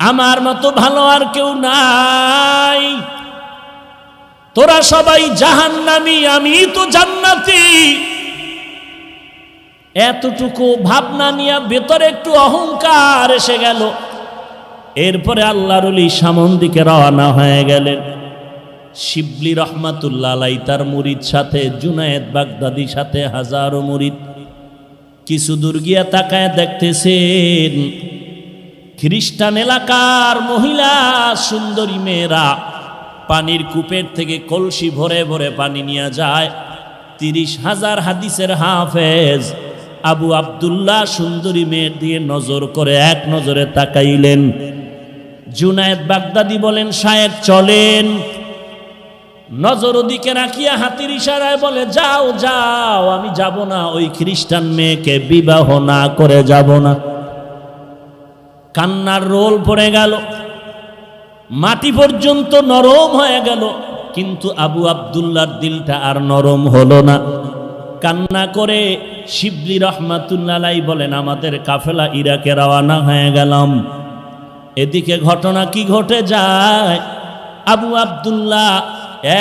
আমার মতো ভালো আর কেউ নাই, তোরা সবাই জাহান্নামী, আমি তো জান্নাতি। এতটুকু ভাবনা নিয়ে ভেতরে একটু অহংকার এসে গেল। এরপরে আল্লাহর ওলি সামন দিকে রওনা হয়ে গেলেন। শিবলি রহমাতুল্লাহ আলাই তার মুরিদ সাথে, জুনায়েদ বাগদাদির সাথে হাজারো মুরিদ। কিছু দূর গিয়া তাকায় দেখতেছেন খ্রিস্টান এলাকার মহিলা সুন্দরী মেয়েরা পানির কূপের থেকে কলসি ভরে ভরে পানি নিয়ে যায়। 30,000 হাদিসের হাফেজ আবু আব্দুল্লাহ সুন্দরী মেয়ের দিয়ে নজর করে এক নজরে তাকাইলেন। জুনায়েদ বাগদাদি বলেন, শায়েখ চলেন। নজর ওদিকে রাখিয়া হাতির ইশারায় বলে, যাও যাও, আমি যাব না, ওই খ্রিস্টান মেয়েকে বিবাহ না করে যাব না। কান্নার রোল পড়ে গেল, মাটি পর্যন্ত নরম হয়ে গেল, কিন্তু আবু আব্দুল্লাহর দিলটা আর নরম হলো না। কান্না করে শিবলি রহমাতুল্লাহ আলাই বলেন, আমাদের কাফেলা ইরাকে রওনা হয়ে গেলাম। এদিকে ঘটনা কি ঘটে যায়, আবু আব্দুল্লাহ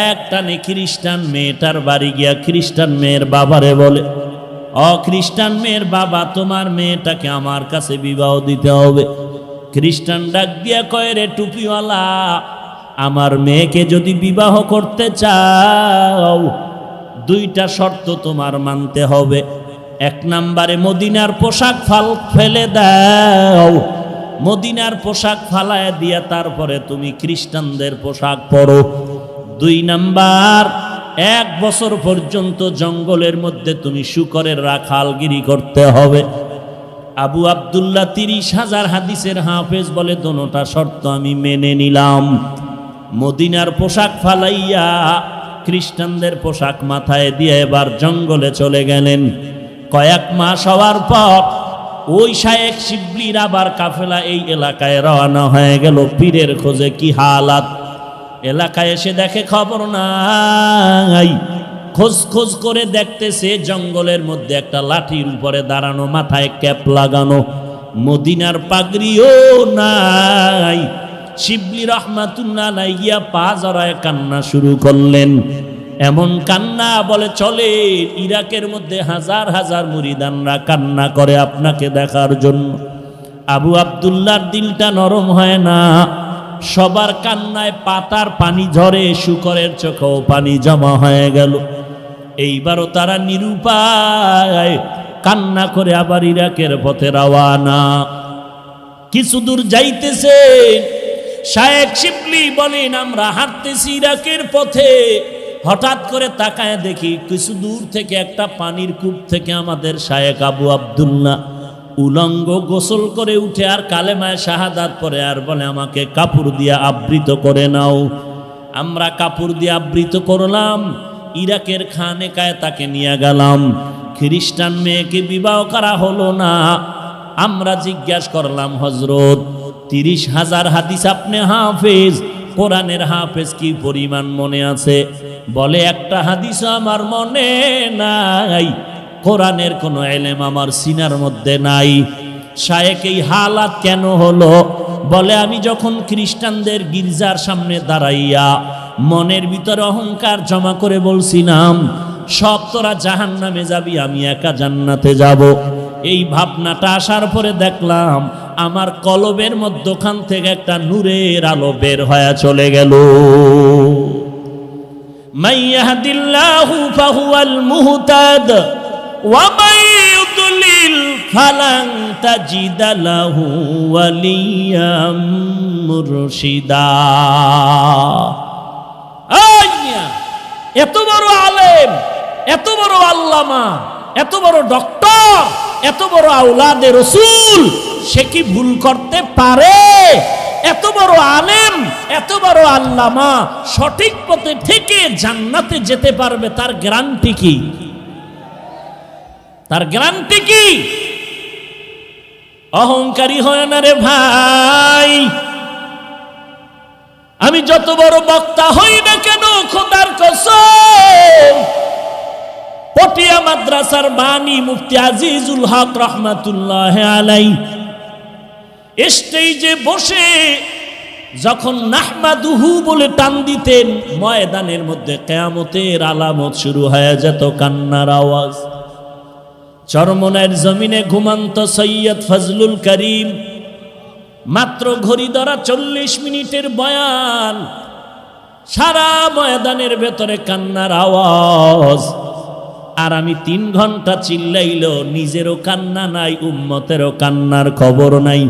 একটানে খ্রিস্টান মেয়েটার বাড়ি গিয়া খ্রিস্টান মেয়ের বাবারে বলে, ও খ্রিস্টান মেয়ের বাবা, তোমার মেয়েটাকে আমার কাছে বিবাহ দিতে হবে। খ্রিস্টান ডাক দিয়া কয়, রে টুপিওয়ালা, আমার মেয়েকে যদি বিবাহ করতে চাও 2টা শর্ত তোমার মানতে হবে। 1 নম্বরে মদিনার পোশাক ফেলে দাও, মদিনার পোশাক ফালায় দিয়া তারপরে তুমি খ্রিস্টানদের পোশাক পরো। 2 নাম্বার, 1 বছর পর্যন্ত জঙ্গলের মধ্যে তুমি শূকরের রাখালগিরি করতে হবে। আবু আব্দুল্লাহ 30,000 হাদিসের হাফেজ বলে, দোনোটা শর্ত আমি মেনে নিলাম। মদিনার পোশাক ফালাইয়া খ্রিস্টানদের পোশাক মাথায় দিয়ে এবার জঙ্গলে চলে গেলেন। কয়েক মাস হওয়ার পর ওই শায়েখ শিবলির আবার কাফেলা এই এলাকায় রওনা হয়ে গেল পীরের খোঁজে। কি হালাত, এলাকায় এসে দেখে খবর নাই। খোঁজ খোঁজ করে দেখতেছে জঙ্গলের মধ্যে একটা লাঠির উপরে দাঁড়ানো, মাথায় ক্যাপ লাগানো, মদিনার পাগড়িও নাই। শিবলি রহমাতুল্লাহ আলাইহি গিয়া পা জড়ায় কান্না শুরু করলেন। এমন কান্না বলে চলে, ইরাকের মধ্যে হাজার হাজার মুরিদানরা কান্না করে আপনাকে দেখার জন্য। আবু আব্দুল্লাহর দিলটা নরম হয় না, সবার কান্নায় পাতার পানি ঝরে, শূকরের চোখেও পানি জমা হয়ে গেল। এইবারও তারা নিরুপায় কান্না করে আবার ইরাকের পথে রওয়ানা। কিছু দূর যাইতেছে, শায়েখ শিবলি বলেন, আমরা হাঁটতেছি ইরাকের পথে, হঠাৎ করে তাকায় দেখি কিছু দূর থেকে একটা পানির কূপ থেকে আমাদের শায়েখ আবু আব্দুল্লাহ উলঙ্গ গোসল করে উঠে আর কালেমায় শাহাদাত পরে আর বলে, আমাকে কাপড় দিয়ে আবৃত করে নাও। আমরা কাপড় দিয়ে আবৃত করলাম, ইরাকের খানেকায় তাকে নিয়ে গেলাম। খ্রিস্টান মেয়েকে বিবাহ করা হলো না। আমরা জিজ্ঞাসা করলাম, হজরত 30,000 হাদিস আপনি হাফেজ, কোরআনের হাফেজ কি পরিমাণ মনে আছে? বলে, একটা হাদিসও আমার মনে নাই, কোরআনের কোনো ইলম আমার সিনার মধ্যে নাই। শায়েখ এই হালাত কেন হলো? বলে, আমি যখন খ্রিস্টানদের গির্জার সামনে দাঁড়াইয়া মনের ভিতরে অহংকার জমা করে বলছিলাম, সব তোরা জাহান্নামে যাবি, আমি একা জান্নাতে যাব। এই ভাবনাটা আসার পরে দেখলাম আমার কলবের মধ্যখান থেকে একটা নূরের আলো বের হয়ে চলে গেল। মাইয়াহদিল্লাহু ফাহুয়াল মুহতাদ ওয়া মাইয়ুদলিল ফালান তাজিদ লাহু ওয়ালিয়াম মুরশিদা। এত বড় আলেম, এত বড় আল্লামা, এত বড় ডক্টর, এত বড় আওলাদে রসুল, সে কি ভুল করতে পারে? এত বড় আলেম, এত বড় আল্লামা সঠিক পথে থেকে জান্নাতে যেতে পারবে, তার গ্যারান্টি কি? তার গ্যারান্টি কি? অহংকারী হয় না রে ভাই। আমি যত বড় বক্তা হই না কেন, খোদার কসম, পটিয়া মাদ্রাসার বাণী মুফতি আজিজুল হক রহমাতুল্লাহ আলাইহি স্টেজে বসে যখন নাহমাদুহু বলে টান দিতেন, ময়দানের মধ্যে কিয়ামতের আলামত শুরু হয়ে যেত, কান্নার আওয়াজ। চরমনের জমিনে ঘুমন্ত সৈয়দ ফজলুল করিম, মাত্র ঘড়ি ধরা 40 মিনিটের বয়ান, সারা ময়দানের ভেতরে কান্নার আওয়াজ। আর আমি 3 ঘন্টা চিল্লাইল, নিজেরও কান্না নাই, উম্মতেরও কান্নার খবর নাই।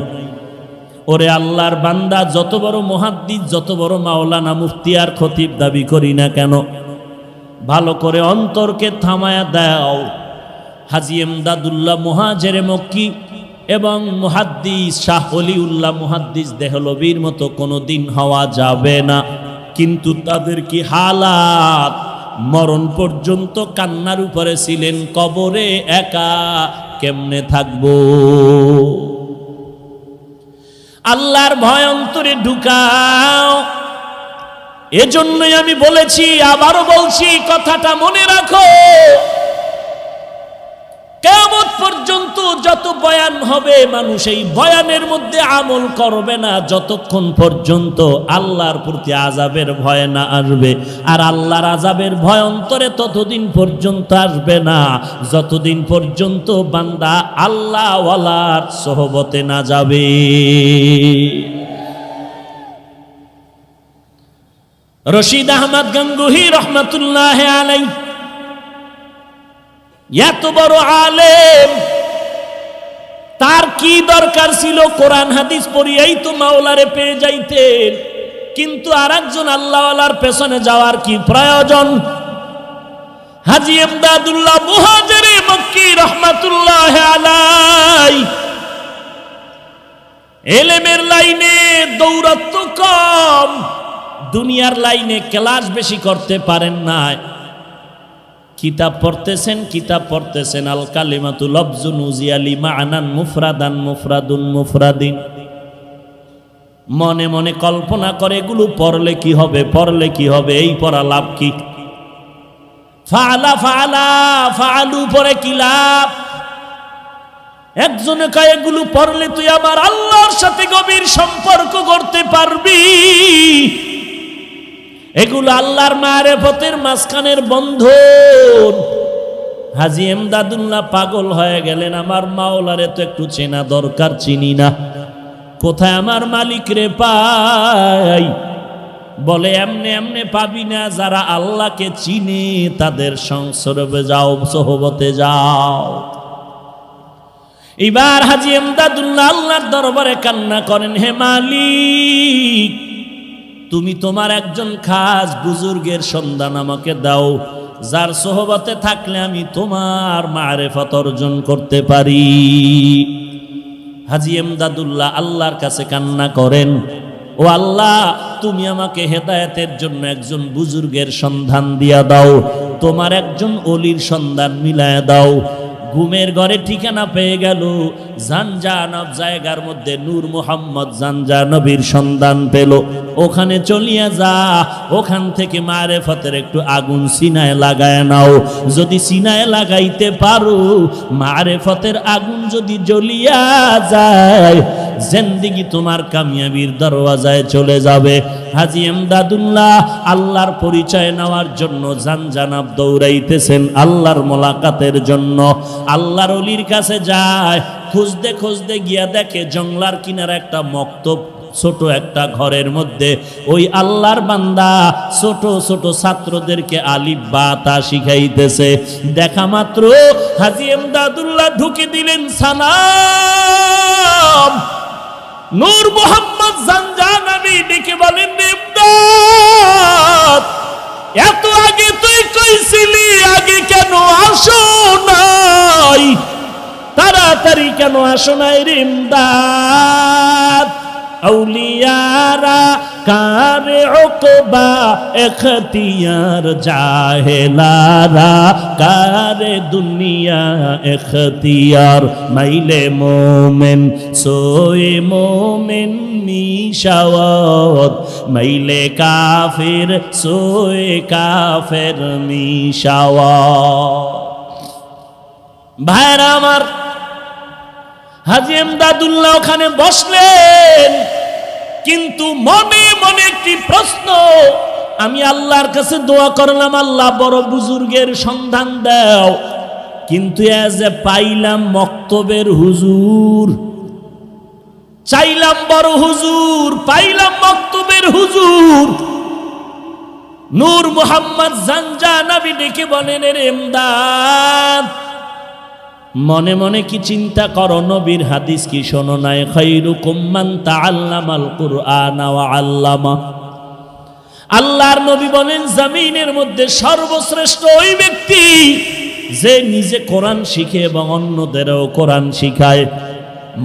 ওরে আল্লাহর বান্দা, যত বড় মুহাদ্দিস, যত বড় মাওলানা, মুফতি আর খতিব দাবি করি না কেন, ভালো করে অন্তরকে থামায়া দাও। হাজী এমদাদুল্লাহ মুহাজিরে মক্কি এবং মুহাদ্দিস শাহ ওলিউল্লাহ মুহাদ্দিস দেহলভীর মতো কোনোদিন হওয়া যাবে না, কিন্তু তাদের কি হালাত! মরণ পর্যন্ত কান্নার উপরে ছিলেন, কবরে একা কেমনে থাকবো? আল্লাহর ভয় অন্তরে ঢুকাও। এজন্যই আমি বলেছি, আবারও বলছি, কথাটা মনে রাখো। কিয়ামত পর্যন্ত যত বয়ান হবে, মানুষ এই বয়ানের মধ্যে আমল করবে না যতক্ষণ পর্যন্ত আল্লাহর প্রতি আযাবের ভয় না আসবে। আর আল্লাহর আযাবের ভয় অন্তরে ততদিন পর্যন্ত আসবে না যতদিন পর্যন্ত বান্দা আল্লাহ ওয়ালার সোহবতে না যাবে। রশিদ আহমদ গঙ্গুহি রহমাতুল্লাহ আলাইহি এত বড় আলেম, তার কি দরকার ছিল কোরআন হাদিস পড়িয়াই তো মাওলারে পেয়ে যাইতেন, কিন্তু আরেকজন আল্লাহওয়ালার পেছনে যাওয়ার কি প্রয়োজন? হাজী এমদাদুল্লাহ মুহাজিরে মক্কি রহমাতুল্লাহ আলাইহি ইলমের লাইনে দৌরাত্ম কম, দুনিয়ার লাইনে ক্লাস বেশি করতে পারেন না। কিতাব পড়তেছেন, আল কালিমাতু লফজুন উজিয়ালি মা'নান মুফরাদান মুফরাদুন মুফরাদিন। মনে মনে কল্পনা করে এগুলো পড়লে কি হবে, এই পড়া লাভ কি? ফাআলু পড়ে কি লাভ? একজনে কয় এগুলো পড়লে তুই আমার আল্লাহর সাথে গভীর সম্পর্ক করতে পারবি, এগুলো আল্লাহর মারিফতের মাঝখানের বন্ধন। হাজী এমদাদুল্লাহ পাগল হয়ে গেলেন, আমার মাওলারে তো একটু চেনা দরকার, চিনি না, কোথায় আমার মালিক রে পাই? বলে এমনে পাবি না, যারা আল্লাহকে চিনে তাদের সংসর্গে যাও, সোহবতে যাও। এবার হাজী এমদাদুল্লাহ আল্লাহর দরবারে কান্না করেন, হে মালিক, তুমি তোমার একজন খাস বুজুর্গের সন্ধান আমাকে দাও, যার সোহবতে থাকলে আমি তোমার মারিফত অর্জন করতে পারি। হাজী এমদাদুল্লাহ আল্লাহর কাছে কান্না করেন, ও আল্লাহ, তুমি আমাকে হেদায়েতের জন্য একজন বুজুর্গের সন্ধান দিয়া দাও, তোমার একজন ওলির সন্ধান মিলায়া দাও। ঘুমের ঘরে ঠিকানা পেয়ে গেল, জানজানব জায়গার মধ্যে নূর মুহাম্মদ জানজানবীর সন্ধান পেল। ওখানে চলিয়া যা, ওখান থেকে মারিফতের একটু আগুন সিনায় লাগায় নাও। যদি সিনায় লাগাইতে পারো, মারিফতের আগুন যদি জ্বলিয়া যায়, জিন্দেগি তোমার কামিয়াবির দরওয়াজায় চলে যাবে। হাজী এমদাদুল্লাহ আল্লাহর পরিচয় নেওয়ার জন্য জানজানাব দৌড়াইতেছেন, আল্লাহর মোলাকাতের জন্য। আল্লাহর ওলির কাছে যায়, খুঁজতে গিয়া দেখে জংলার কিনারে একটা মক্তব, ছোট একটা ঘরের মধ্যে ওই আল্লাহর বান্দা ছোট ছোট ছাত্রদেরকে আলিফ বা তা শিখাইতেছে। দেখা মাত্র হাজী এমদাদুল্লাহ ঢুকে দিলেন সালাম। নূর মুহাম্মদ জানজানবী ডেকে বলেন, ইমদাদ, এত আগে তুই কইছিলি, আগে কেন আসো নাই? তাড়াতাড়ি কেন আসো নাই রে ইমদাদ? আউলিয়ারা কারে উকবা এখতিয়ার, জাহেলারা কারে দুনিয়া এখতিয়ার। মাইলে মোমেন সোয়ে মোমেন মিশাওয়াত, মাইলে কাফির সোয়ে কাফের মিশাওয়াত। ভাইরা আমার, হাজী এমদাদুল্লাহ ওখানে বসলেন, কিন্তু মনে মনে একটি প্রশ্ন, আমি আল্লাহর কাছে দোয়া করলাম, আল্লাহ বড় বুজুর্গের সন্ধান দাও, কিন্তু এজে পাইলাম মক্তবের হুজুর, চাইলাম বড় হুজুর, পাইলাম মক্তবের হুজুর। নূর মুহাম্মদ জানজানাবি ডেকে বলেন, এর এমদাদ, মনে মনে কি চিন্তা করো, নবীর হাদিস কি শোনো নাই? খায়রুকুম মান তাআল্লামাল কুরআনা ওয়া আল্লামা। আল্লাহর নবী বলেন, জমিনের মধ্যে সর্বশ্রেষ্ঠ ওই ব্যক্তি যে নিজে কোরআন শিখে এবং অন্যদেরও কোরআন শিখায়।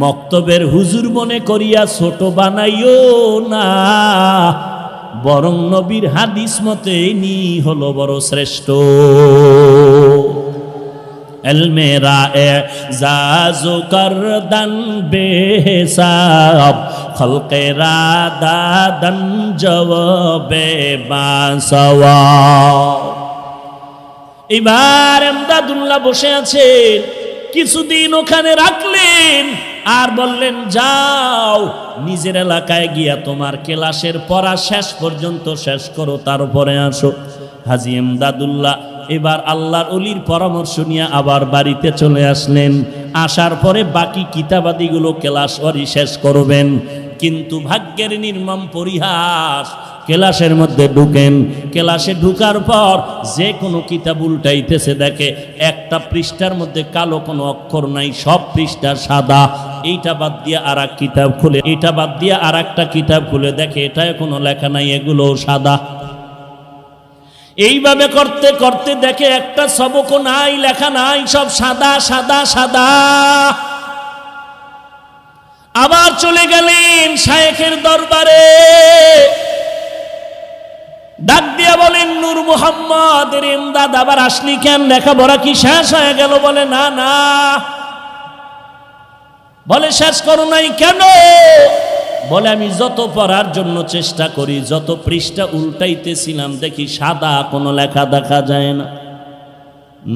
মক্তবের হুজুর মনে করিয়া ছোট বানাইও না, বরং নবীর হাদিস মতে ইনি হলো বড় শ্রেষ্ঠ। এলমেরা এজাজু করদান বেহিসাব, খলকেরা দাদান জবাবে বাসওয়াব। এবার এমদাদুল্লাহ বসে আছেন, কিছুদিন ওখানে রাখলেন আর বললেন, যাও নিজের এলাকায় গিয়া তোমার ক্লাসের পড়া শেষ পর্যন্ত শেষ করো, তারপরে আসো। হাজী এমদাদুল্লাহ এবার আল্লাহর ওলির পরামর্শ নিয়ে আবার বাড়িতে চলে আসলেন। আসার পরে বাকি কিতাবাদিগুলো ক্লাস ওরই শেষ করবেন, কিন্তু ভাগ্যের নির্মম পরিহাস, ক্লাসের মধ্যে ঢুকেন, ক্লাসে ঢুকার পর যে কোনো কিতাব উল্টাইতেছে, দেখে একটা পৃষ্ঠার মধ্যে কালো কোনো অক্ষর নাই, সব পৃষ্ঠা সাদা। এইটা বাদ দিয়ে আর এক কিতাব খুলে, এটা বাদ দিয়ে আর একটা কিতাব খুলে দেখে এটায় কোনো লেখা নাই, এগুলো সাদা। এইভাবে করতে করতে দেখে একটা সবকও নাই, লেখা নাই, সব সাদা সাদা সাদা। আবার চলে গেলেন শায়েখের দরবারে, ডাক দিয়া বলেন, নূর মুহাম্মদ এমদাদ আবার আসলি কেন? লেখাপড়া কি শেষ হয়ে গেল? বলে না না। বলে শেষ করো নাই কেন? বলে আমি যত পড়ার জন্য চেষ্টা করি, যত পৃষ্ঠা উল্টাইতেছিলাম দেখি সাদা, কোনো লেখা দেখা যায় না।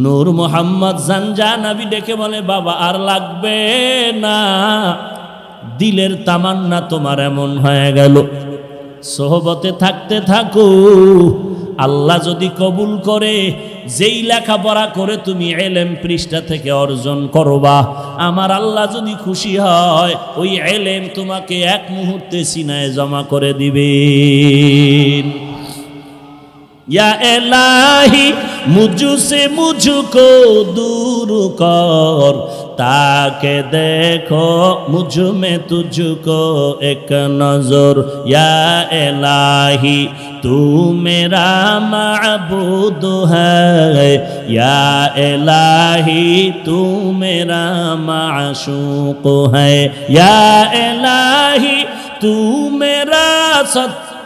নূর মুহাম্মদ জানজানাবি ডেকে বলে, বাবা আর লাগবে না, দিলের তামান্না তোমার এমন হয়ে গেল, সোহবতে থাকতে থাকো, আল্লাহ যদি কবুল করে, যেই লেখাপড়া করে তুমি এলেম পৃষ্ঠা থেকে অর্জন করবা, আমার আল্লাহ যদি খুশি হয় ওই এলেম তোমাকে এক মুহূর্তে সিনায় জমা করে দিবেন। या इलाही मुझसे मुझको दूर कर, ताके देखो मुझ में तुझको एक नजर। या इलाही तू मेरा माबूद है, या इलाही तू मेरा माशूक है, या इलाही तू मेरा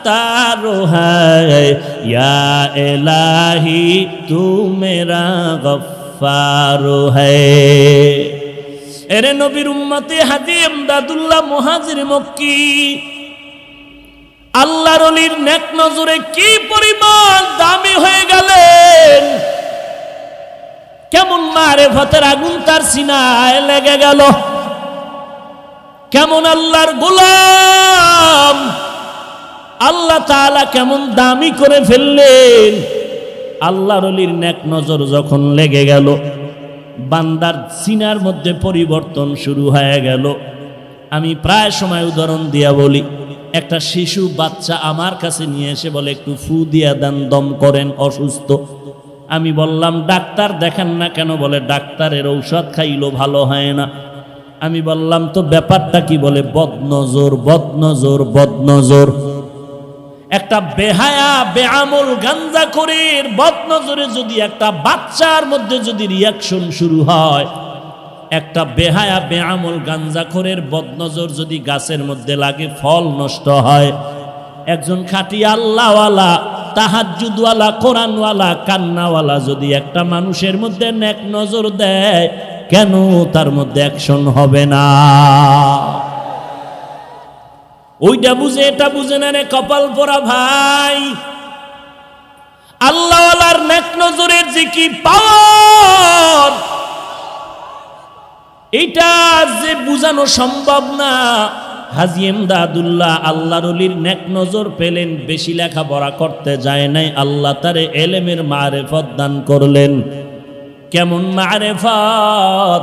तारो है, या इलाही तू मेरा गफ्फारो है। एरे नबीर उम्मते हाजी एमदादुल्लाह मुहाजिर मक्की আল্লাহর ওলির নেক নজরে কি পরিমাণ দামি হয়ে গেলেন, কেমন মারেফতের আগুন তার সিনায় লেগে গেল, কেমন আল্লাহর গোলাম, আল্লাহ তাআলা কেমন দামি করে ফেললেন। আল্লাহর ওলির নেক নজর যখন লেগে গেল, বান্দার সিনার মধ্যে পরিবর্তন শুরু হয়ে গেল। আমি প্রায় সময় উদাহরণ দিয়া বলি, একটা শিশু বাচ্চা আমার কাছে নিয়ে এসে বলে, একটু ফু দিয়া দেন, দম করেন, অসুস্থ। আমি বললাম, ডাক্তার দেখেন না কেন? বলে, ডাক্তারের ঔষধ খাইলো ভালো হয় না। আমি বললাম, তো ব্যাপারটা কি? বলে, বদনজর বদনজর বদনজর। একটা বেহায়া বেআমল গাঞ্জাখোরের বদনজরে যদি একটা বাচ্চার মধ্যে যদি রিয়াকশন শুরু হয়, একটা বেহায়া বেআমল গাঞ্জাখোরের বদনজর যদি গাছের মধ্যে লাগে, ফল নষ্ট হয়। একজন খাঁটি আল্লাহওয়ালা, তাহাজ্জুদওয়ালা, কোরআনওয়ালা, কান্নাওয়ালা যদি একটা মানুষের মধ্যে নেক নজর দেয়, কেন তার মধ্যে অ্যাকশন হবে না? ওইটা বুঝে এটা বুঝে না রে, কপাল পোড়া ভাই। আল্লাহওয়ালার নেক নজরের যে কি পাওয়ার, এইটা যে বুঝানো সম্ভব না। হাজী এমদাদুল্লাহ আল্লাহর ওলির নেক নজর পেলেন, বেশি লেখাপড়া করতে যায় নাই, আল্লাহ তারে এলেমের মারেফত দান করলেন। কেমন মারেফত!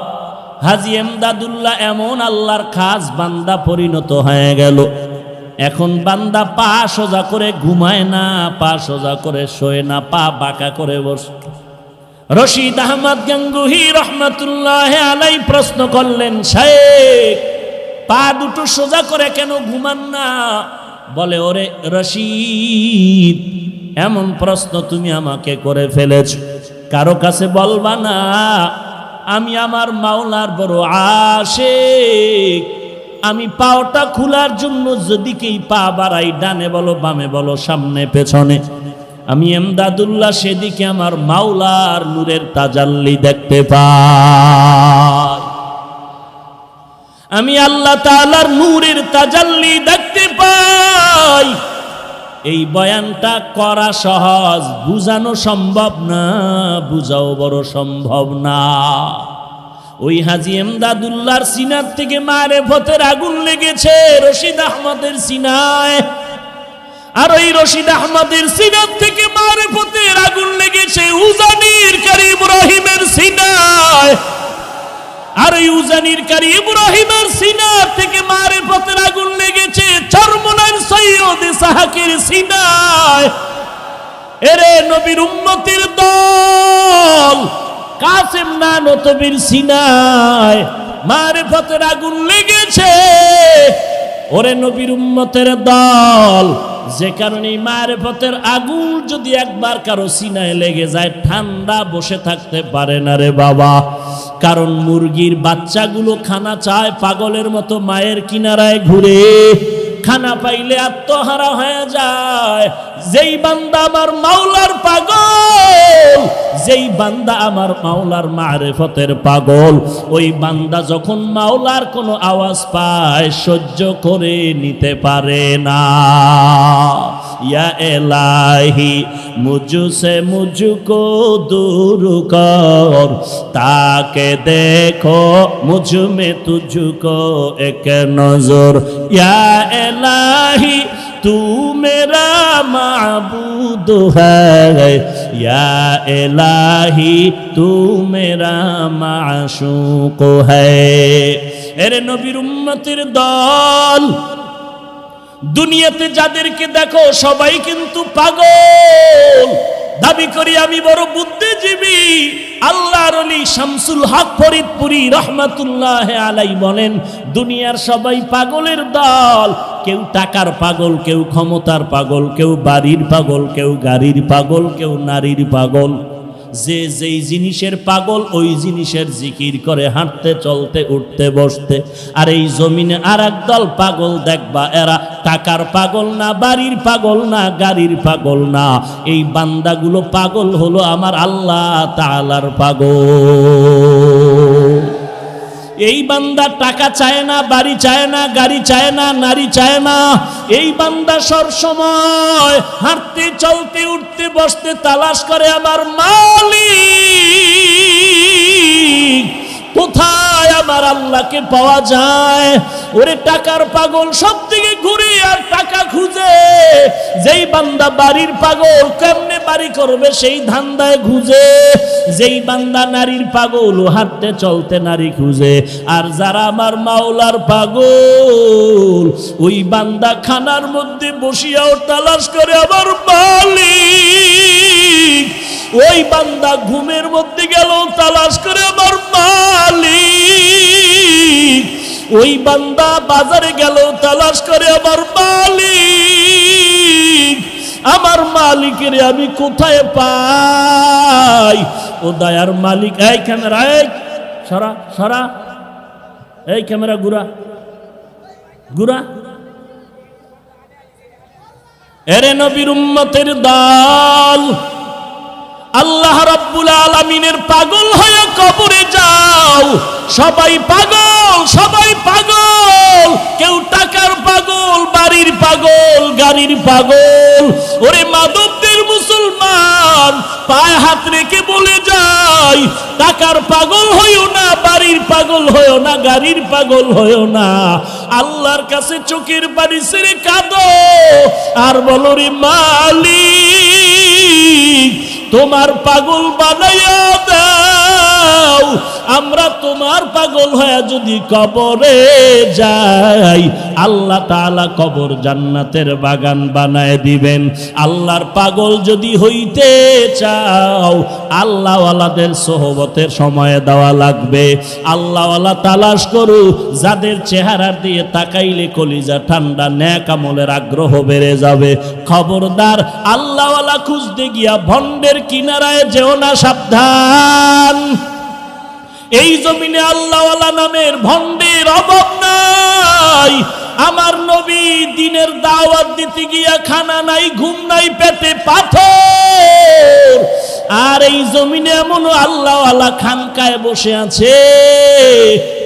হাজী এমদাদুল্লাহ এমন আল্লাহর খাস বান্দা পরিণত হয়ে গেল। এখন বান্দা পা সোজা করে ঘুমায় না, পা সোজা করে শোয় না, পা বাঁকা করে বসে। রশিদ আহমদ গঙ্গুহি রহমাতুল্লাহ আলাই প্রশ্ন করলেন, শাইখ পা দুটো সোজা করে কেন ঘুমান না? বলে, ওরে রশিদ, এমন প্রশ্ন তুমি আমাকে করে ফেলেছ, কারো কাছে বলবা না। আমি আমার মাওলার বড় আশিক। আমি পাওটা খোলার জন্য যেদিকেই পা বাড়াই, ডানে বলো বামে বলো সামনে পেছনে, আমি এমদাদুল্লাহ সেদিকে আমার মাওলার নূরের তাজাল্লি দেখতে পাই। আমি আল্লাহ তাআলার নূরের তাজাল্লি দেখতে পাই। এই বয়ানটা করা সহজ, বুঝানো সম্ভব না, বুঝাও বড় সম্ভব না। ওই হাজী এমদাদুল্লাহর সিনার থেকে মারেফতের আগুন লেগেছে রশিদ আহমদের সিনায়, আর ওই রশিদ আহমদের সিনার থেকে মারেফতের আগুন লেগেছে উজানির কারি ইব্রাহিমের সিনায়, আর ওই উজানির কারি ইব্রাহিমের সিনার থেকে মারেফতের আগুন লেগেছে চরমনার সৈয়দ সাহাকের সিনায়। এরে নবীর উম্মতের দল, কাসেম নানতবীর সিনায় মারেফতের আগুন লেগেছে। ওরে নবীর উম্মতের দল, যে কারণে মারেফতের আগুন যদি একবার কারো সিনায় লেগে যায়, ঠান্ডা বসে থাকতে পারে না রে বাবা। কারণ মুরগির বাচ্চাগুলো খানা চায়, পাগলের মতো মায়ের কিনারায় ঘুরে, খানা পাইলে আত্মহারা হয়ে যায়। যেই বান্দা আমার মাওলার পাগল, যেই বান্দা আমার মাওলার মারেফতের পাগল, ওই বান্দা যখন মাওলার কোনো আওয়াজ পায় সহ্য করে নিতে পারে না। ইয়া এলাহি মুঝসে মুঝকো দূর কর, তাকে দেখো মুঝ মে তুঝকো এক নজর। ইয়া এলাহি तू मेरा माबूद है, या इलाही तू मेरा माशूक है। এরে নবীর উম্মতের দল, দুনিয়াতে যাদেরকে দেখো সবাই কিন্তু পাগল। দাবি করি আমি বড় বুদ্ধিজীবী। আল্লাহর ওলি শামসুল হক ফরিদপুরি রহমাতুল্লাহ আলাই বলেন, দুনিয়ার সবাই পাগলের দল। কেউ টাকার পাগল, কেউ ক্ষমতার পাগল, কেউ বাড়ির পাগল, কেউ গাড়ির পাগল, কেউ নারীর পাগল। যে যেই জিনিসের পাগল ওই জিনিসের জিকির করে হাঁটতে চলতে উঠতে বসতে। আর এই জমিনে আর এক দল পাগল দেখবা, এরা টাকার পাগল না, বাড়ির পাগল না, গাড়ির পাগল না। এই বান্দাগুলো পাগল হলো আমার আল্লাহ তাআলার পাগল। এই বান্দা টাকা চায় না, বাড়ি চায় না, গাড়ি চায় না, নারী চায় না। এই বান্দা সব সময় হাঁটতে চলতে উঠতে বসতে তালাশ করে আমার মালিক কোথায়, আমার আল্লাহকে পাওয়া যায়। ওরে টাকার পাগল সব দিকে ঘুরে আর টাকা খুঁজে। যেই বান্দা বাড়ির পাগল, কেমনে বাড়ি করবে সেই ধান্দায় খুঁজে। যেই বান্দা নারীর পাগল, হাঁটতে চলতে নারী খুঁজে। আর যারা আমার মাওলার পাগল, ওই বান্দা খানার মধ্যে বসিয়াও তালাশ করে আমার মালিক। ওই বান্দা ঘুমের মধ্যে গেল তালাশ করে আমার মালিক। ওই বান্দা বাজারে গেল তালাশ করে আমার মালিক। আমার মালিকের আমি কোথায় পাই? ও দয়ার মালিক। এই ক্যামেরা, এই সরা সরা, এই ক্যামেরা ঘুরা ঘুরা। এরে নবীর উম্মতের দল, আল্লাহ রাব্বুল আলামিনের পাগল হয়ে কবরে যাও। সবাই পাগল, সবাই পাগল। কেউ টাকার পাগল, বাড়ির পাগল, গাড়ির পাগল। ওরে মাদকদের মুসলমান, পায়ে হাত রেখে বলে যাই, টাকার পাগল হইও না, বাড়ির পাগল হইও না, গাড়ির পাগল হইও না, আল্লাহর কাছে চোখের পানি ছেড়ে কাঁদো আর বলো, রে মালিক তোমার পাগল বানাইয়া দাও। আমরা তোমার পাগল হয়ে যদি কবরে যাই, আল্লাহ তাআলা কবর জান্নাতের বাগান বানায় দিবেন। আল্লাহর পাগল যদি হইতে চাও, আল্লাহওয়ালাদের সোহবতের সময় দেওয়া লাগবে। আল্লাহওয়ালা তালাশ করু, যাদের চেহারার দিয়ে তাকাইলে কলিজা ঠান্ডা, নেক আমলের আগ্রহ বেড়ে যাবে। খবরদার আল্লাহওয়ালা খুঁজতে গিয়া ভণ্ডের কিনারায় যেও না, সাবধান। এই জমিনে আল্লাহওয়ালা নামের ভণ্ডের অভাব নাই। আমার নবী দিনের দাওয়াত দিতে গিয়া খানা নাই, ঘুম নাই, পেটে পাথর। আর এই জমিনে এমন আল্লাহওয়ালা খানকায় বসে আছে,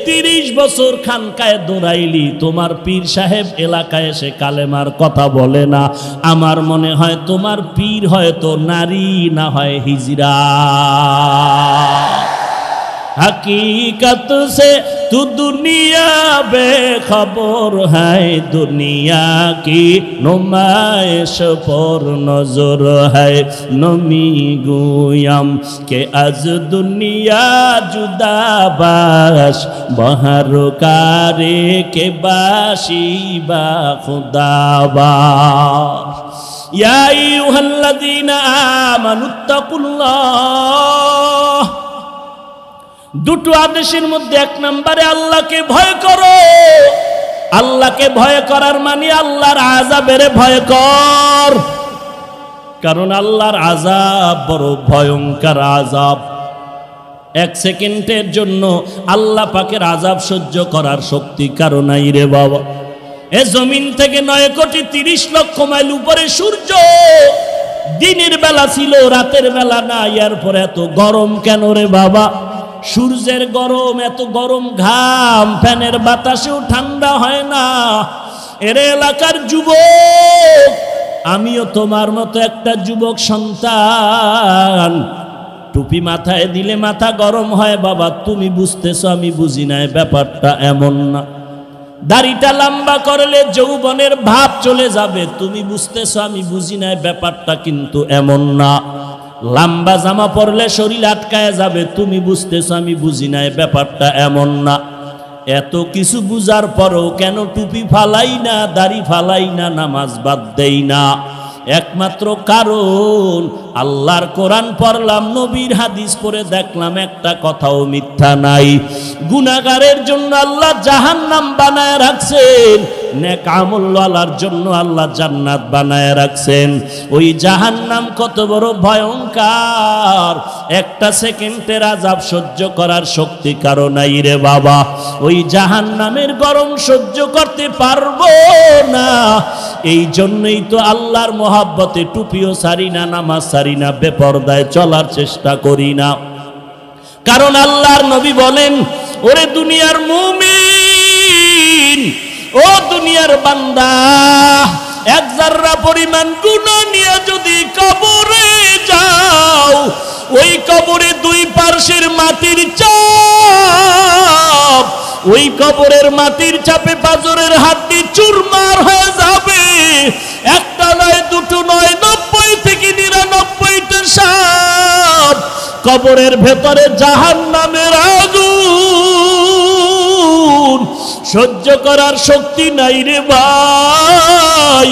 30 বছর খানকায় দৌড়াইলি, তোমার পীর সাহেব এলাকায় এসে কালেমার কথা বলে না। আমার মনে হয় তোমার পীর হয়তো নারী, না হয় হিজরা। हकीकत से तू दुनिया बेखबर है, दुनिया की नुमाइश पर नजर है। नमी गुयम के आज दुनिया जुदा बाश, बहर कारे के बाशी बा खुदा बाश। या अय्युहल्लज़ीना আমানুত্তাকুল্লাহ। দুটো আদেশের মধ্যে 1 নম্বরে আল্লাহকে ভয় করো। আল্লাহকে ভয় করার মানে আল্লাহর আযাবের ভয় কর, কারণ আল্লাহর আযাব বড় ভয়ঙ্কর আযাব। 1 সেকেন্ডের জন্য আল্লাহ পাকের আযাব সহ্য করার শক্তি কারো নাই রে বাবা। এ জমিন থেকে 9 কোটি 30 লক্ষ মাইল উপরে সূর্য, দিনের বেলা ছিল, রাতের বেলা না। এরপর এত গরম কেন রে বাবা? সূর্যের গরম, এত গরম ঘাম, ফ্যানের বাতাসেও ঠান্ডা হয় না। এর এলাকার যুবক, আমিও তোমার মতো একটা যুবক সন্তান। টুপি মাথায় দিলে মাথা গরম হয় বাবা, তুমি বুঝতেছো, আমি বুঝি না, ব্যাপারটা এমন না। দাড়িটা লম্বা করলে যৌবনের ভাব চলে যাবে, তুমি বুঝতেছো, আমি বুঝি না, ব্যাপারটা কিন্তু এমন না। লম্বা জামা পরলে শরীর আটকায় যাবে, তুমি বুঝতেছো, আমি বুঝি না, ব্যাপারটা এমন না। এত কিছু বুঝার পরও কেন টুপি ফালাই না, দাড়ি ফালাই না, নামাজ বাদ দেই না? একমাত্র কারণ আল্লাহর কোরআন পড়লাম, নবীর হাদিস পড়ে দেখলাম একটা কথাও মিথ্যা নাই। গুনাহগারের জন্য আল্লাহ জাহান্নাম বানায় রাখছেন, নেক আমলওয়ালার জন্য আল্লাহ জান্নাত বানায় রাখছেন। ওই জাহান্নাম কত বড় ভয়ঙ্কর, 1 সেকেন্ডের আযাব সহ্য করার শক্তি কারো নাই রে বাবা। ওই জাহান্নামের গরম সহ্য করতে পারবো না। এই জন্যই তো আল্লাহর মহাব্বতে টুপিও সারি না, নামাজ সারি না, বেপরদায় চলার চেষ্টা করি না। কারণ আল্লাহর নবী বলেন, ওরে দুনিয়ার মুমিন, ও দুনিয়ার বান্দা, 1 জাররা পরিমাণ গুনাহ নিয়ে যদি কবরে যাও, ওই কবরে 2 পার্শ্বের মাটির চাপ, ওই কবরের মাটির চাপে পাঁজরের হাড্ডি চুরমার হয়ে যাবে। একটা নয়, দুটো নয়, 90 থেকে 99টা সাপ। কবরের ভেতরে জাহান্নামের আগুন সহ্য করার শক্তি নাই রে ভাই।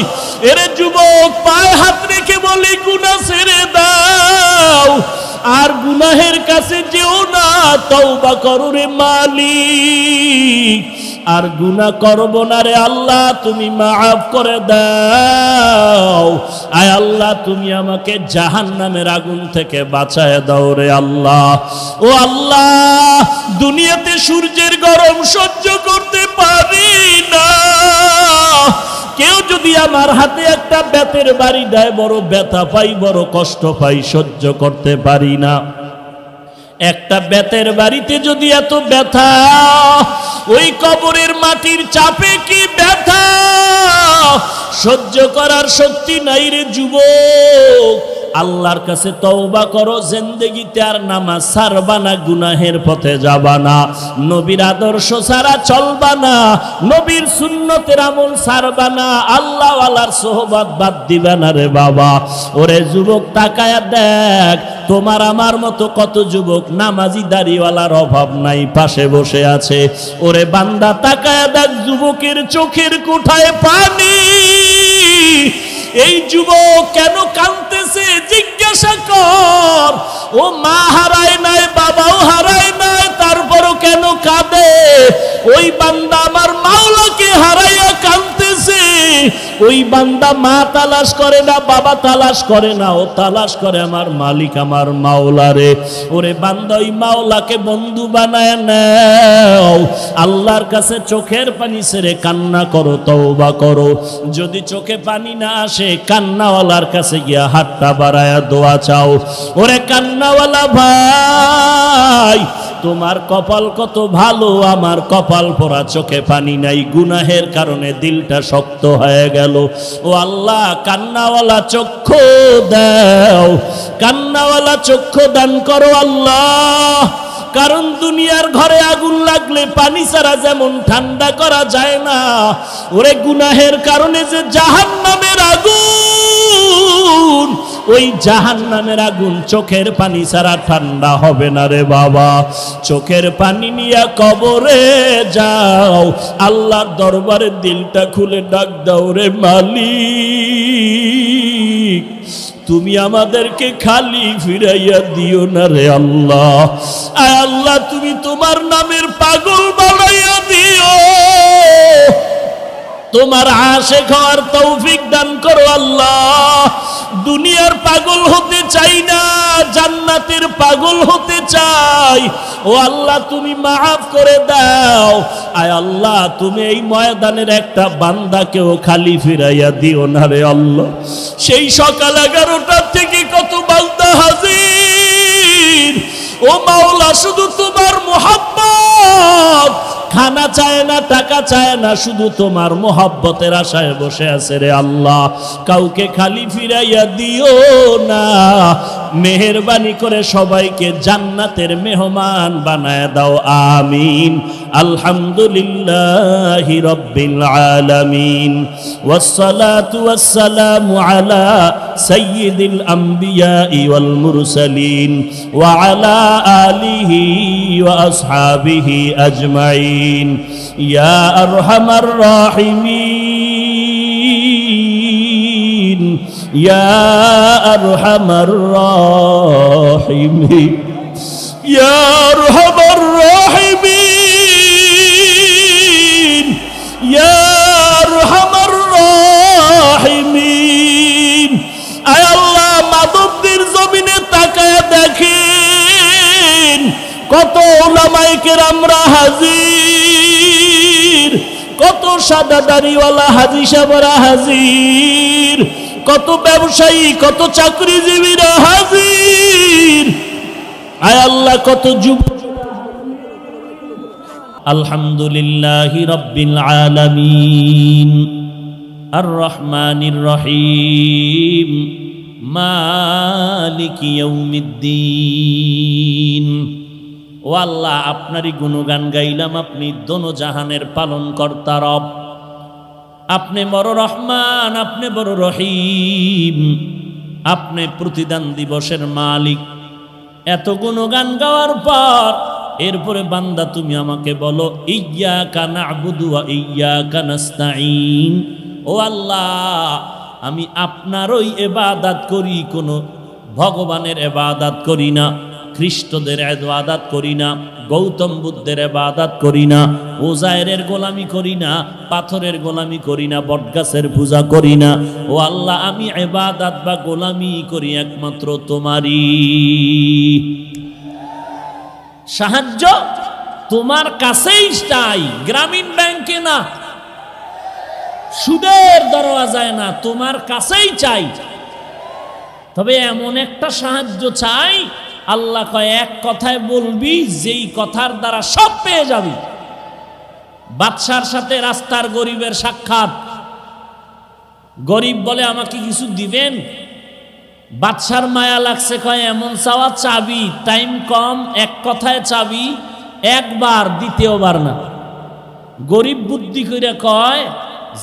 এরে যুবক, পায়ে হাত রেখে বলি, গুনাহ ছেড়ে দাও, আর গুনাহের কাছে যেও না, তওবা করো রে মালিক। আর গুনাহ করব না রে আল্লাহ, তুমি মাফ করে দাও। আয় আল্লাহ, তুমি আমাকে জাহান্নামের আগুন থেকে বাঁচায় দাও রে আল্লাহ। ও আল্লাহ, দুনিয়াতে সূর্যের গরম সহ্য করতে পারি না। কেউ যদি আমার হাতে একটা বেতের বাড়ি দেয়, বড় ব্যথা পাই, বড় কষ্ট পাই, সহ্য করতে পারি না। একটা বেতের বাড়িতে যদি এত ব্যথা, ওই কবরের মাটির চাপে কি ব্যথা সহ্য করার শক্তি নাই রে যুবক। আল্লাহর কাছে তওবা করো, জিন্দেগিতে আর নামাজ ছাড়বা না, গুনাহের পথে যাবা না, নবীর আদর্শ ছাড়া চলবা না, নবীর সুন্নতের আমল ছাড়বা না, আল্লাহ ওয়ালার সোহবত বাদ দিবা না রে বাবা। ওরে যুবক, তাকায়া দেখ, তোমার আমার মতো কত যুবক নামাজি দাড়িওয়ালার অভাব নাই, পাশে বসে আছে। ওরে বান্দা, তাকায়া দেখ, যুবকের চোখের কোঠায় পানি। এই যুবক কেন কাঁদতেছে জিজ্ঞাসা কর। ও মা হারায় নাই, বাবাও হারায় নাই, তারপরও কেন কাঁদে? ওই বান্দা আমার মাওলাকে হারাইয়া কাঁদতেছে। ওই বান্দা মা তালাশ করে না, বাবা তালাশ করে না, ও তালাশ করে আমার মালিক, আমার মাওলারে। ওরে বান্দা, ওই মাওলাকে বন্ধু বানায় নাও। আল্লাহর কাছে চোখের পানি ছেড়ে কান্না করো, তওবা করো। যদি চোখে পানি না আসে, কান্নাওয়ালার কাছে গিয়া হাতটা বাড়ায়া দোয়া চাও। ওরে কান্নাওয়ালা ভাই, তোমার কপাল কত ভালো, আমার কপাল পোড়া, চোখে পানি নাই, গুনাহের কারণে দিলটা শক্ত হয়ে গেল। ও আল্লাহ, কান্নাওয়ালা চক্ষু দাও, কান্নাওয়ালা চক্ষু দান করো আল্লাহ। কারণ দুনিয়ার ঘরে আগুন লাগলে পানি ছাড়া যেমন ঠান্ডা করা যায় না, ওরে গুনাহের কারণে যে জাহান্নামের আগুন, ওই জাহান্নামের আগুন চোখের পানি ছাড়া ঠান্ডা হবে না রে বাবা। চোখের পানি নিয়ে কবরে যাও, আল্লাহর দরবারে দিলটা খুলে ডাক দাও, রে মালিক, তুমি আমাদেরকে খালি ফিরাইয়া দিও না রে আল্লাহ। আয় আল্লাহ, তুমি তোমার নামের পাগল বানাইয়া দিও, তোমার আশিক হওয়ার তৌফিক দান করো আল্লাহ। দুনিয়ার পাগল হতে চাই না, জান্নাতের পাগল হতে চাই। ও আল্লাহ, তুমি মাফ করে দাও। আয় আল্লাহ, তুমি এই ময়দানের একটা বান্দাকেও খালি ফিরাইয়া দিও না রে আল্লাহ। সেই সকাল 11টা থেকে কত বান্দা হাজির। ও মাওলা, শুধু তোমার মুহাব্বত, খানা চায় না, টাকা চায় না, শুধু তোমার মোহাব্বতের আশায় বসে আছে রে আল্লাহ। কাউকে খালি ফিরাইয়া দিও না। মেহেরবানি করে সবাইকে জান্নাতের মেহমান বানায় দাও, আমিন। আলহামদুলিল্লাহি রাব্বিল আলামিন, ওয়াসসালাতু ওয়াসসালামু আলা সাইয়্যিদিল আমবিয়াই ওয়াল মুরসালিন ওয়া আলা আলিহি ওয়া আসহাবিহি আজমাইন। ইয়া আরহামার রাহিমিন, ইয়া আরহামার রাহিমিন, ইয়া আরহামার রাহিমিন, ইয়া আরহামার রাহিমিন। আয় আল্লাহ, মাদবদের জমিনে তাকায় দেখেন কত উলামায়ে কেরামরা হাজির, কত সাদা দাড়িওয়ালা হাজী সাহেবরা হাজির, কত ব্যবসায়ী, কত চাকরিজীবীরা হাজির। আয় আল্লাহ, কত যুবক। আলহামদুলিল্লাহি রাব্বিল আলামিন, আর রহমানির রহিম, মালিকি ইয়াউমিদ্দিন। ও আল্লাহ, আপনারই গুণগান গাইলাম। আপনি দোনো জাহানের পালন কর্তা রব, আপনি বড় রহমান, আপনি বড় রহিম, আপনি প্রতিদান দিবসের মালিক। এত গুণগান গাওয়ার পর এরপরে বান্দা তুমি আমাকে বলো, ইয়্যাকা না'বুদু ওয়া ইয়্যাকা নাস্তাঈন। ও আল্লাহ, আমি আপনারই ইবাদত করি, কোনো ভগবানের ইবাদত করি না, খ্রিস্টদের ইবাদত করি না, গৌতম বুদ্ধের ইবাদত করি না, ওজায়েরের গোলামি করি না, পাথরের গোলামি করি না, বটগাছের পূজা করি না। ও আল্লাহ, আমি ইবাদত বা গোলামি করি একমাত্র তোমারই। সাহায্য তোমার কাছেই চাই, গ্রামীণ ব্যাংকে না, সুদের দরওয়াজায় না, তোমার কাছেই চাই। তবে এমন একটা সাহায্য চাই, আল্লাহ কয় এক কথায় বলবি, যেই কথার দ্বারা সব পেয়ে যাবি। বাদশার সাথে রাস্তার গরিবের সাক্ষাৎ। গরিব বলে, আমাকে কিছু দিবেন? বাদশার মায়া লাগছে, কয় এমন চাওয়া চাবি, টাইম কম, এক কথায় চাবি, একবার দ্বিতীয়বার না। গরিব বুদ্ধি করে কয়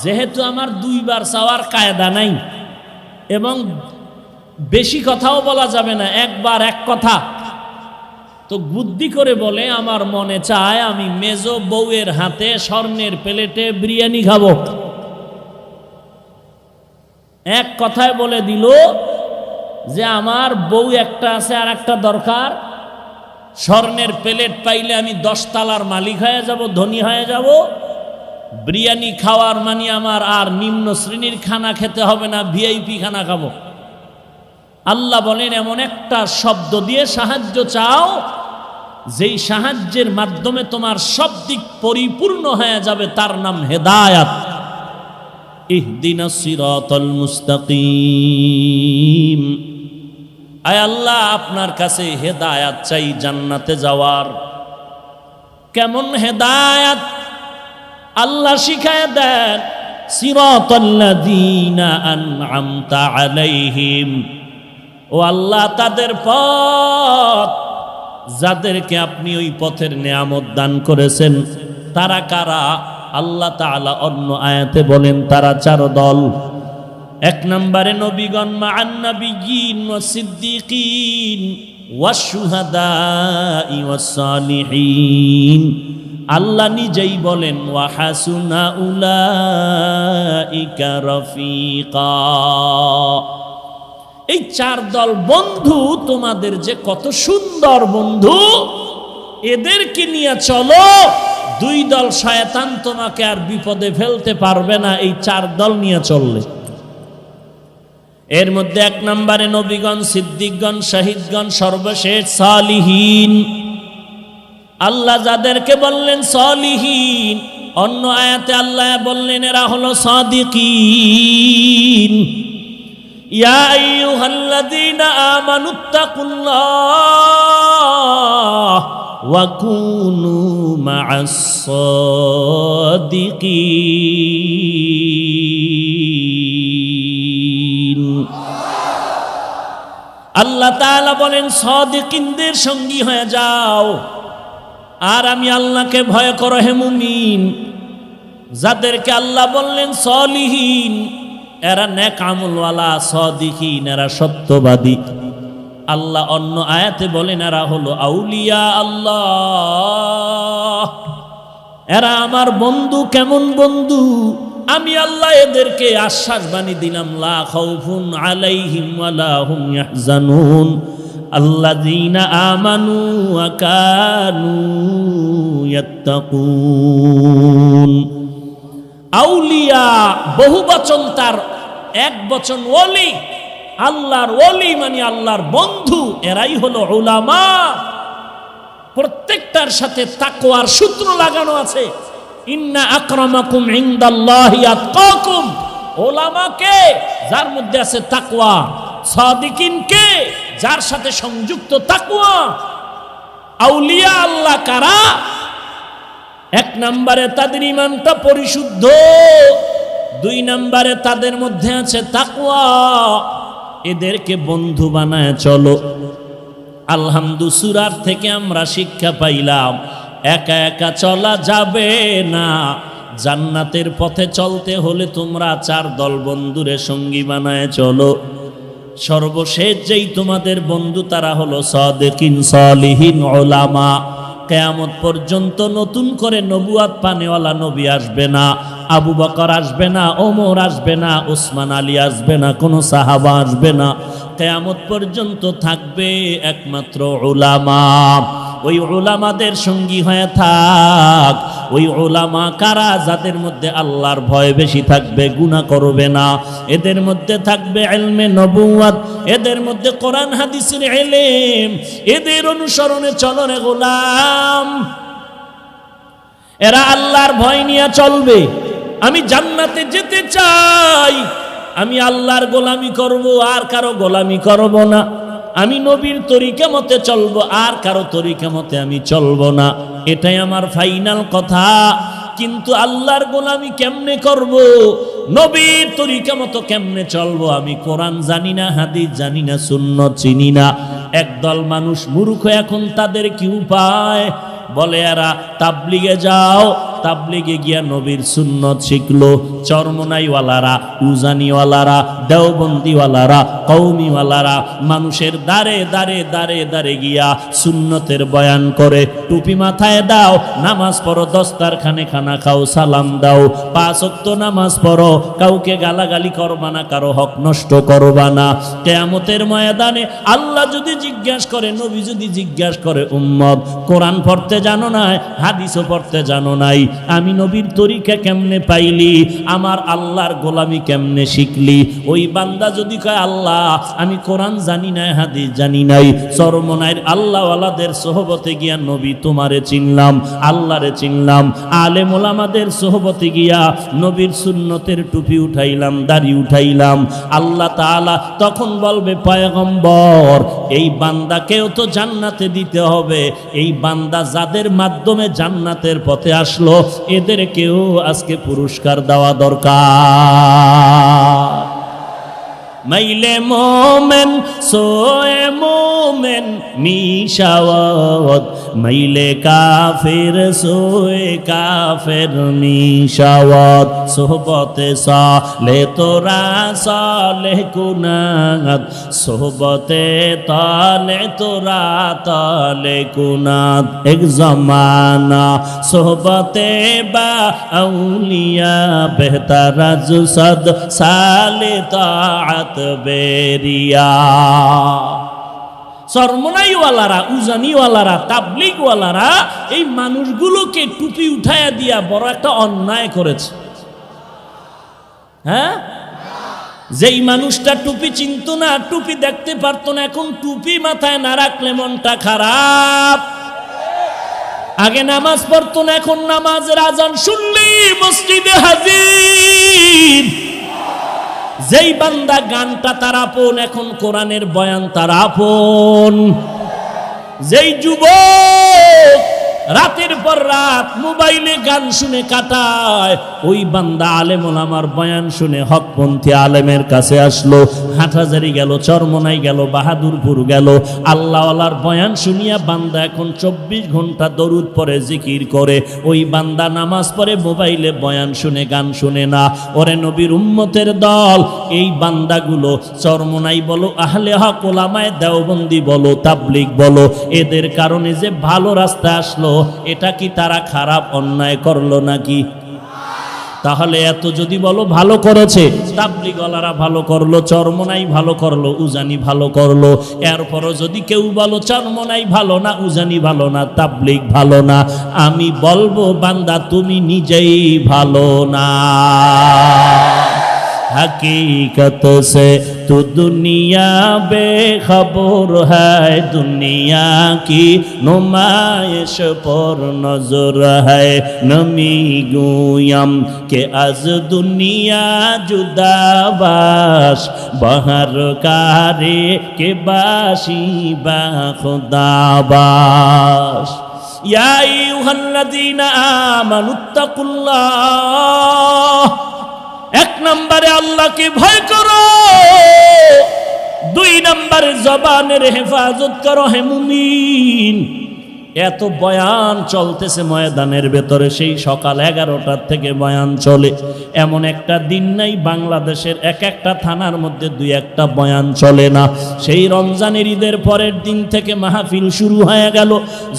যেহেতু আমার দুইবার চাওয়ার কায়দা নাই এবং বেশি কথাও বলা যাবে না, একবার এক কথা, তো বুদ্ধি করে বলে আমার মনে চায় আমি মেজো বউয়ের হাতে স্বর্ণের প্লেটে বিরিয়ানি খাবো। এক কথায় বলে দিল যে আমার বউ একটা আছে আর একটা দরকার, স্বর্ণের প্লেট পাইলে আমি 10 তলার মালিক হয়ে যাব, ধনী হয়ে যাব। বিরিয়ানি খাওয়ার মানে আমার আর নিম্ন শ্রেণীর খানা খেতে হবে না, ভিআইপি খানা খাবো। আল্লাহ বলেন এমন একটা শব্দ দিয়ে সাহায্য চাও যেই সাহায্যের মাধ্যমে তোমার সব দিক পরিপূর্ণ হয়ে যাবে, তার নাম হেদায়াত। ইহদিনাস সিরাতাল মুস্তাকিম। আয় আল্লাহ আপনার কাছে হেদায়াত চাই জান্নাতে যাওয়ার। কেমন হেদায়াত আল্লাহ শিখায় দেন, সিরাতাল্লাযীনা আন'আমতা আলাইহিম, ও আল্লাহ তাদের পথ যাদেরকে আপনি ওই পথের নেয়ামত দান করেছেন। তারা কারা? আল্লাহ তাআলা অন্য আয়াতে বলেন তারা 4 দল। 1 নম্বরে নবীগণ মা'আন নাবিয়্যিন ওয়াস সিদ্দীকিন ওয়াশ শুহাদাই ওয়াস সালিহিন। আল্লাহ নিজেই বলেন ওয়া হাসুনা উলাইকা রফিকা। এই 4 দল বন্ধু তোমাদের যে কত সুন্দর বন্ধু, এদেরকে নিয়ে চলো। 2 দল শয়তান তোমাকে আর বিপদে ফেলতে পারবে না এই 4 দল নিয়ে চললে। এর মধ্যে 1 নম্বরে নবীগণ, সিদ্দিকগণ, শহীদগণ, সর্বশেষ সালিহিন। আল্লাহ যাদেরকে বললেন সালিহিন, অন্য আয়াতে আল্লাহ বললেন এরা হলো সাদিকিন। ইয়া আইয়ুহাল্লাযীনা আমানুত্তাকুল্লাহ ওয়া কুনু মা'আস সাদিকিন। আল্লাহ তাআলা বলেন সাদিকিনদের সঙ্গী হয়ে যাও। আর আমি আল্লাহকে ভয় করো হে মুমিন। যাদেরকে আল্লাহ বললেন সালিহিন, এরা নেক আমলওয়ালা, সাদিকিন এরা সত্যবাদী। আল্লাহ অন্য আয়াতে বলেন এরা হলো আউলিয়া আল্লাহ, এরা আমার বন্ধু। কেমন বন্ধু? আমি আল্লাহ এদেরকে আশ্বাস বাণী দিলাম, লা খাউফুন আলাইহিম ওয়ালা হুম ইয়াহজানুন আল্লাযীনা আমানু ওয়া কানু ইয়াত্তাকুন। আউলিয়া বহুবচন, তার এক বচন ওলি। আল্লাহর ওলি মানে আল্লাহর বন্ধু, এরাই হলো উলামা। প্রত্যেকটার সাথে তাকওয়ার সূত্র লাগানো আছে। ইন্না আকরামাকুম ইনদাল্লাহি আতকাকুম। উলামা কে? যার মধ্যে আছে তাকওয়া। সাদিকিন কে? যার সাথে সংযুক্ত তাকওয়া। আউলিয়া আল্লাহ কারা? 1 নম্বরে তাদের ঈমানটা পরিশুদ্ধ, 2 নম্বরে তাদের মধ্যে আছে তাকওয়া। এদেরকে বন্ধু বানায় চলো। আলহামদুলিল্লাহ সূরার থেকে আমরা শিক্ষা পাইলাম একা একা চলা যাবে না। জান্নাতের পথে চলতে হলে তোমরা 4 দল বন্ধুরে সঙ্গী বানায় চলো। সর্বশেষ যেই তোমাদের বন্ধু তারা হলো সাদিকিন, সালিহিন, উলামা। কিয়ামত পর্যন্ত নতুন করে নবুয়াত পানেওয়ালা নবী আসবে না। আবু বকর আসবে না, ওমর আসবে না, উসমান আলী আসবে না, কোনো সাহাবা আসবে না। কিয়ামত পর্যন্ত থাকবে একমাত্র উলামা। ওই উলামাদের সঙ্গী হয়ে থাক। ওই উলামা কারা? যাদের মধ্যে আল্লাহর ভয় বেশি থাকবে, গুনাহ করবে না। এদের মধ্যে থাকবে ইলমে নবুওয়াত, এদের মধ্যে কোরআন হাদিসের ইলম। এদের অনুসরণে চলো রে গোলাম। এরা আল্লাহর ভয় নিয়ে চলবে। আমি জান্নাতে যেতে চাই, আমি আল্লাহর গোলামি করব, আর কারো গোলামি করব না। আমি নবীর তরিকা মতে চলবো, আর কারো তরিকা মতে আমি চলবো না। এটাই আমার ফাইনাল কথা। কিন্তু আল্লাহর গোলামি কেমনে করব? নবীর তরিকা মতো কেমনে চলবো? আমি কোরআন জানি না, হাদিস জানি না, সুন্নাত চিনি না। একদল মানুষ মূর্খ, এখন তাদের কি উপায়? বলে এরা তাবলিগে যাও, তাবলিগে গিয়া নবীর সুন্নত শিখলো। চরমনাইওয়ালারা, উজানিওয়ালারা, দেওবন্দিওয়ালারা, কৌমিওয়ালারা মানুষের দাঁড়ে দাঁড়ে দাঁড়ে দাঁড়ে গিয়া সুন্নতের বয়ান করে। টুপি মাথায় দাও, নামাজ পড়ো, দস্তারখানে খানা খাও, সালাম দাও, 5 ওয়াক্ত নামাজ পড়ো, কাউকে গালাগালি করবা না, কারো হক নষ্ট করবা না। কিয়ামতের ময়দানে আল্লাহ যদি জিজ্ঞাসা করে, নবী যদি জিজ্ঞাসা করে, উম্মত কোরআন পড়তে জানো না, হাদিসও পড়তে জানো নাই, আমি নবীর তরিকা কেমনে পাইলি, আমার আল্লাহর গোলামি কেমনে শিখলি? ওই বান্দা যদি কয়, আল্লাহ আমি কোরআন জানি না, হাদিস জানি নাই, চরমনাইর আল্লাহওয়ালাদের সোহবতে গিয়া নবী তোমারে চিনলাম, আল্লাহরে চিনলাম, আলেম ওলামাদের সোহবতে গিয়া নবীর সুন্নতের টুপি উঠাইলাম, দাড়ি উঠাইলাম। আল্লাহ তাআলা তখন বলবে, পয়গম্বর এই বান্দাকেও তো জান্নাতে দিতে হবে। এই বান্দা যাদের মাধ্যমে জান্নাতের পথে আসলো, এদেরকেও আজকে পুরস্কার দেওয়া দরকার। মাইলে মোমেন সোয়ে মোমেন মিশাওয়াত, মাইলে কাফের সোয়ে কাফের মিশাওয়াত। সোহবতে সালে তোরা সালে কুনাত, সোহবতে তালে তোরা তালে কুনাত। এক জমানা সোহবতে বা আউলিয়া বেহতার জুসদ সালে তাআত বেরিয়া। চরমনাইওয়ালারা, উজানিওয়ালারা, তাবলিগওয়ালারা এই মানুষগুলোকে টুপি উঠাইয়া দিয়া বড় একটা অন্যায় করেছে। হ্যাঁ, যেই মানুষটা টুপি চিনত না, টুপি দেখতে পারতো না, এখন টুপি মাথায় না রাখলে মনটা খারাপ। আগে নামাজ পড়তো না, এখন নামাজের আজান শুনলেই মসজিদে হাজির। যেই বান্দা গানটা তার আপন, এখন কোরআনের বয়ান তার আপন। যেই যুবক রাতের পর রাত মোবাইলে গান শুনে কাটায়, ওই বান্দা আলেম ওলামার বয়ান শুনে হকপন্থী আলেমের কাছে আসলো। হাটহাজারি গেল, চরমনাই গেল, বাহাদুরপুর গেল, আল্লাহওয়ালার বয়ান শুনিয়া বান্দা এখন 24 ঘন্টা দরুদ পড়ে, জিকির করে। ওই বান্দা নামাজ পড়ে, মোবাইলে বয়ান শুনে, গান শুনে না। ওরে নবীর উম্মতের দল, এই বান্দাগুলো চরমনাই বলো, আহলে হক ওলামায়ে দেওবন্দি বলো, তাবলিগ বলো, এদের কারণে যে ভালো রাস্তা আসলো, এটা কি তারা খারাপ অন্যায় করলো নাকি? তাহলে এত যদি বলো ভালো করেছে, তাবলিগওয়ালারা ভালো করলো, চরমনাই ভালো করলো, উজানি ভালো করলো, এরপরও যদি কেউ বলো চরমনাই ভালো না, উজানি ভালো না, তাবলিগ ভালো না, আমি বলবো বান্দা তুমি নিজেই ভালো না। हकीकत से तो दुनिया बेखबर है, दुनिया की नुमाइश पर नजर है। नमी गुयम के आज दुनिया जुदा बाश, बहर कारे के बाशी बा खुदा बाश। या अय्युहल्लज़ीना আমানুত্তাকুল্লাহ, 1 নম্বরে আল্লাহকে ভয় করো, 2 নম্বরে জবানের হেফাজত করো। হে মুমিন, এত বয়ান চলতেছে ময়দানের ভেতরে, সেই সকাল 11টার থেকে বয়ান চলে। এমন একটা দিন নাই বাংলাদেশের এক একটা থানার মধ্যে 2-1টা বয়ান চলে না। সেই রমজানের ঈদের পরের দিন থেকে মাহফিল শুরু হয়ে গেল।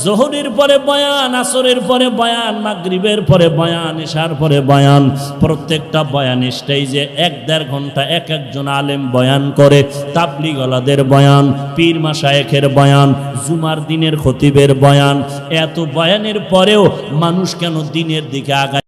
জোহরের পরে বয়ান, আসরের পরে বয়ান, মাগরিবের পরে বয়ান, ইশার পরে বয়ান। প্রত্যেকটা বয়ান স্টেজে 1-1.5 ঘন্টা এক একজন আলেম বয়ান করে। তাবলিগওয়ালাদের বয়ান, পীর মাশায়েখের বয়ান, জুমার দিনের খতিবের বয়ান। এত বয়ানের পরেও মানুষ কেন দিনের দিকে আগায়?